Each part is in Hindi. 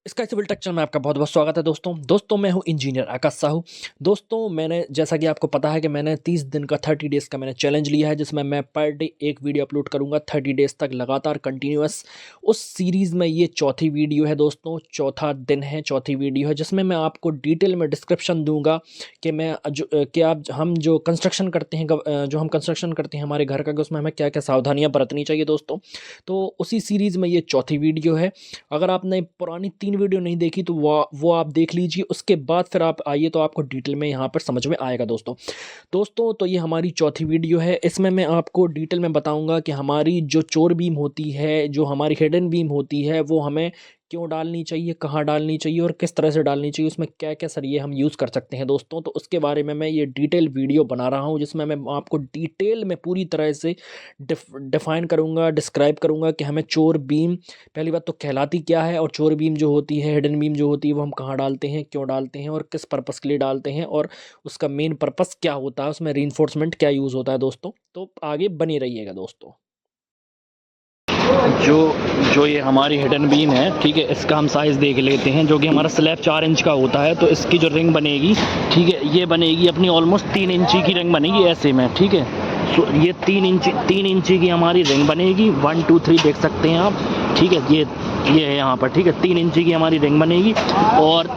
इसका सिविल टेक्चर में आपका बहुत बहुत स्वागत है दोस्तों मैं हूं इंजीनियर आकाश साहू। दोस्तों मैंने जैसा कि आपको पता है कि मैंने 30 दिन का 30 डेज़ का मैंने चैलेंज लिया है, जिसमें मैं पर डे एक वीडियो अपलोड करूंगा 30 डेज़ तक लगातार कंटिन्यूअस। उस सीरीज़ में ये चौथी वीडियो है दोस्तों, चौथा दिन है, चौथी वीडियो है, जिसमें मैं आपको डिटेल में डिस्क्रिप्शन दूंगा कि मैं जो कि आप हम जो कंस्ट्रक्शन करते हैं जो हम कंस्ट्रक्शन करते हैं हमारे घर का, कि उसमें हमें क्या क्या सावधानियाँ बरतनी चाहिए दोस्तों। तो उसी सीरीज़ में ये चौथी वीडियो है। अगर आपने पुरानी 3 वीडियो नहीं देखी तो वो आप देख लीजिए, उसके बाद फिर आप आइए तो आपको डिटेल में यहाँ पर समझ में आएगा दोस्तों। तो ये हमारी चौथी वीडियो है। इसमें मैं आपको डिटेल में बताऊंगा कि हमारी जो चोर बीम होती है, जो हमारी हिडन बीम होती है, वो हमें क्यों डालनी चाहिए, कहाँ डालनी चाहिए और किस तरह से डालनी चाहिए, उसमें क्या क्या सरिये हम यूज़ कर सकते हैं दोस्तों। तो उसके बारे में मैं ये डिटेल वीडियो बना रहा हूँ, जिसमें मैं आपको डिटेल में पूरी तरह से डिफ़ाइन करूँगा, डिस्क्राइब करूँगा कि हमें चोर बीम पहली बात तो कहलाती क्या है, और चोर बीम जो होती है, हिडन बीम जो होती है, वो हम कहाँ डालते हैं, क्यों डालते हैं और किस पर्पस के लिए डालते हैं, और उसका मेन पर्पस क्या होता है, उसमें रीइंफोर्समेंट क्या यूज़ होता है दोस्तों। तो आगे बने रहिएगा दोस्तों। जो जो ये हमारी हिडन बीम है, ठीक है, इसका हम साइज़ देख लेते हैं। जो कि हमारा स्लैब 4 इंच का होता है, तो इसकी जो रिंग बनेगी, ठीक है, ये बनेगी अपनी ऑलमोस्ट 3 इंची की रिंग बनेगी ऐसे में, ठीक है। सो ये 3 इंची की हमारी रिंग बनेगी। 1 2 3 देख सकते हैं आप, ठीक है। ये है यहाँ पर, ठीक है, 3 इंची की हमारी रिंग बनेगी। और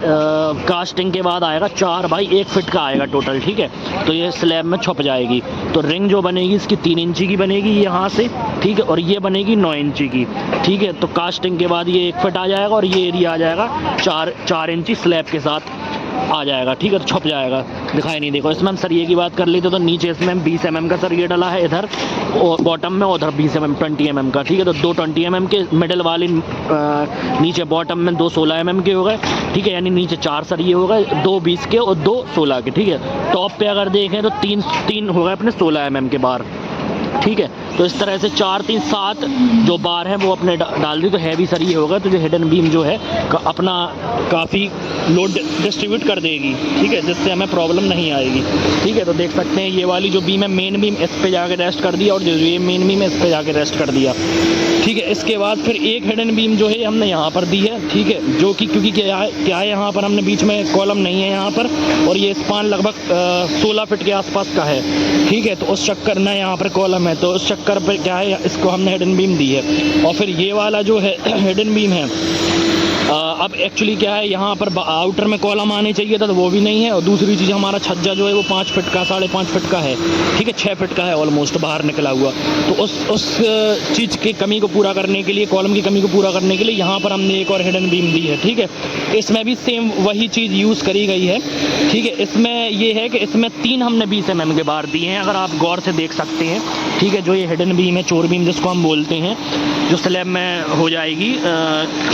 कास्टिंग के बाद आएगा 4 बाई 1 फिट का आएगा टोटल, ठीक है। तो ये स्लैब में छुप जाएगी। तो रिंग जो बनेगी इसकी 3 इंची की बनेगी यहाँ से, ठीक है, और ये बनेगी 9 इंची की, ठीक है। तो कास्टिंग के बाद ये 1 फिट आ जाएगा और ये एरिया आ जाएगा 4 इंची स्लैब के साथ आ जाएगा, ठीक है। तो छुप जाएगा, दिखाई नहीं। देखो इसमें हम सरिये की बात कर लेते तो नीचे इसमें 20 mm का सरिया डला है इधर, और बॉटम में उधर 20 mm 20 mm का, ठीक है। तो 2 20 mm के मिडल वाली नीचे बॉटम में 2 16 mm के हो गए, ठीक है। यानी नीचे 4 सरिये हो गए, 2 20 के और 2 16 के, ठीक है। टॉप पे अगर देखें तो 3 हो गए अपने 16 mm के बार, ठीक है। तो इस तरह से 4 3 7 जो बार हैं वो अपने डाल दी, तो हैवी सरिये होगा। तो जो हिडन बीम जो है अपना काफ़ी लोड डिस्ट्रीब्यूट कर देगी, ठीक है, जिससे हमें प्रॉब्लम नहीं आएगी, ठीक है। तो देख सकते हैं ये वाली जो बीम है, मेन बीम इस पे जाके रेस्ट कर दिया, और जो ये मेन बीम है इस पे जाके रेस्ट कर दिया, ठीक है। इसके बाद फिर एक हिडन बीम जो है हमने यहाँ पर दी है, ठीक है, जो कि क्योंकि क्या है यहाँ पर हमने बीच में कॉलम नहीं है यहाँ पर, और ये स्पान लगभग 16 फिट के आसपास का है, ठीक है। तो उस चक्कर में यहाँ पर कॉलम है, तो उस चक्कर पर क्या है, इसको हमने हिडन बीम दी है। और फिर ये वाला जो है हिडन बीम है, अब एक्चुअली क्या है, यहाँ पर आउटर में कॉलम आने चाहिए था, तो वो भी नहीं है। और दूसरी चीज़, हमारा छज्जा जो है वो 5 फिट का 5.5 फिट का है, ठीक है, 6 फिट का है ऑलमोस्ट बाहर निकला हुआ। तो उस चीज़ की कमी को पूरा करने के लिए, कॉलम की कमी को पूरा करने के लिए यहाँ पर हमने एक और हिडन बीम दी है, ठीक है। इसमें भी सेम वही चीज़ यूज़ करी गई है, ठीक है। इसमें ये है कि इसमें 3 हमने 20 mm के बार दिए हैं, अगर आप गौर से देख सकते हैं, ठीक है। जो ये हिडन बीम है, चोर बीम जिसको हम बोलते हैं, जो स्लैब में हो जाएगी,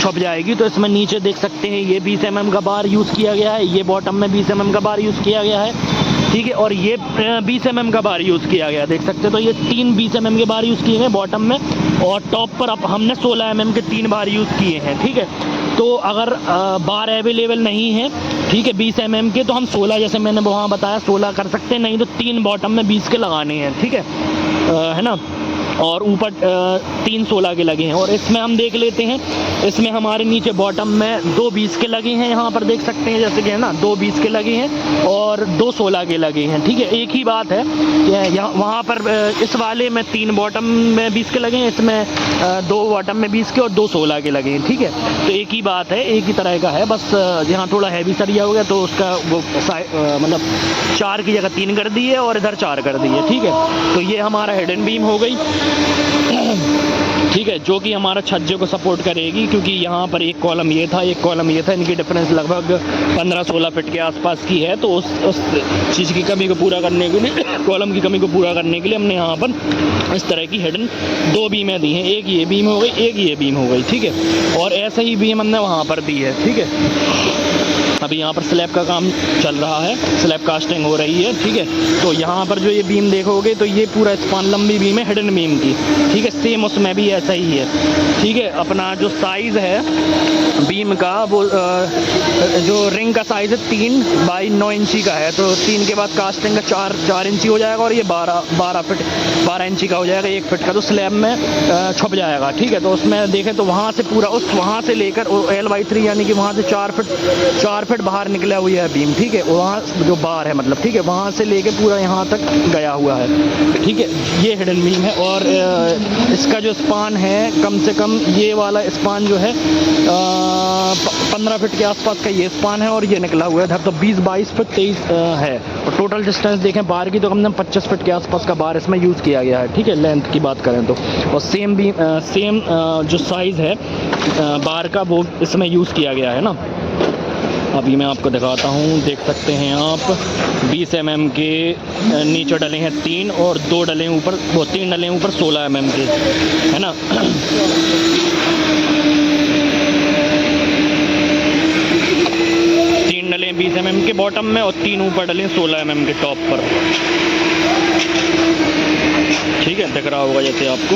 छुप जाएगी, तो इसमें नीचे देख सकते हैं ये 20 mm का बार यूज़ किया गया है, ये बॉटम में 20 mm का बार यूज़ किया गया है, ठीक है। और ये 20 mm का बार यूज़ किया गया, देख सकते हैं। तो ये 3 20 mm के बार यूज़ किए हैं बॉटम में, और टॉप पर अब हमने 16 mm के 3 बार यूज़ किए हैं, ठीक है। तो अगर बार अवेलेबल नहीं है, ठीक है, 20 mm के, तो हम 16, जैसे मैंने वहाँ बताया 16 कर सकते हैं, नहीं तो 3 बॉटम में 20 के लगाने हैं, ठीक है ना। और ऊपर 3 16 के लगे हैं। और इसमें हम देख लेते हैं, इसमें हमारे नीचे बॉटम में 2 20 के लगे हैं, यहाँ पर देख सकते हैं, जैसे कि है ना, 2 20 के लगे हैं और 2 16 के लगे हैं, ठीक है। एक ही बात है कि यहाँ वहाँ पर इस वाले में 3 बॉटम में 20 के लगे हैं, इसमें 2 बॉटम में 20 के और 2 16 के लगे हैं, ठीक है। तो एक ही बात है, एक ही तरह का है, बस यहाँ थोड़ा हैवी सरिया हो गया, तो उसका वो मतलब 4 की जगह 3 कर दी है और इधर 4 कर दी है, ठीक है। तो ये हमारा हिडन बीम हो गई, ठीक है, जो कि हमारा छज्जे को सपोर्ट करेगी, क्योंकि यहाँ पर एक कॉलम ये था, एक कॉलम ये था, इनकी डिफरेंस लगभग 15-16 फिट के आसपास की है। तो उस चीज़ की कमी को पूरा करने के लिए, कॉलम की कमी को पूरा करने के लिए हमने यहाँ पर इस तरह की हिडन 2 बीमें दी हैं, एक ये बीम हो गई, एक ये बीम हो गई, ठीक है। और ऐसे ही बीम हमने वहाँ पर दी है, ठीक है। अभी यहाँ पर स्लैब का काम चल रहा है, स्लैब कास्टिंग हो रही है, ठीक है। तो यहाँ पर जो ये बीम देखोगे तो ये पूरा स्पान लंबी बीम है हिडन बीम की, ठीक है। सेम उसमें भी ऐसा ही है, ठीक है। अपना जो साइज़ है बीम का वो जो रिंग का साइज़ है 3 बाई 9 इंची का है, तो 3 के बाद कास्टिंग का 4 इंची हो जाएगा और ये 12 इंची का हो जाएगा, 1 फिट का, तो स्लैब में छुप जाएगा, ठीक है। तो उसमें देखें तो वहाँ से पूरा वहाँ से लेकर L/3 यानी कि वहाँ से 4 फिट बाहर निकला हुआ है बीम, ठीक है। वहाँ जो बार है मतलब, ठीक है, वहाँ से लेके पूरा यहाँ तक गया हुआ है, ठीक है। ये हिडन बीम है और इसका जो स्पान है कम से कम ये वाला स्पान जो है 15 फिट के आसपास का ये स्पान है और ये निकला हुआ है इधर, तो 20-22 फिट 23 है। और टोटल डिस्टेंस देखें बार की तो कम से कम 25 फिट के आसपास का बार इसमें यूज़ किया गया है, ठीक है, लेंथ की बात करें तो। और सेम जो साइज़ है बार का वो इसमें यूज़ किया गया है ना। अभी मैं आपको दिखाता हूँ, देख सकते हैं आप 20 mm के नीचे डले हैं 3 और 2 डले ऊपर, वो 3 डले ऊपर 16 mm के, है ना। 3 डले 20 mm के बॉटम में और 3 ऊपर डले 16 mm के टॉप पर, ठीक है, दिख रहा होगा जैसे आपको।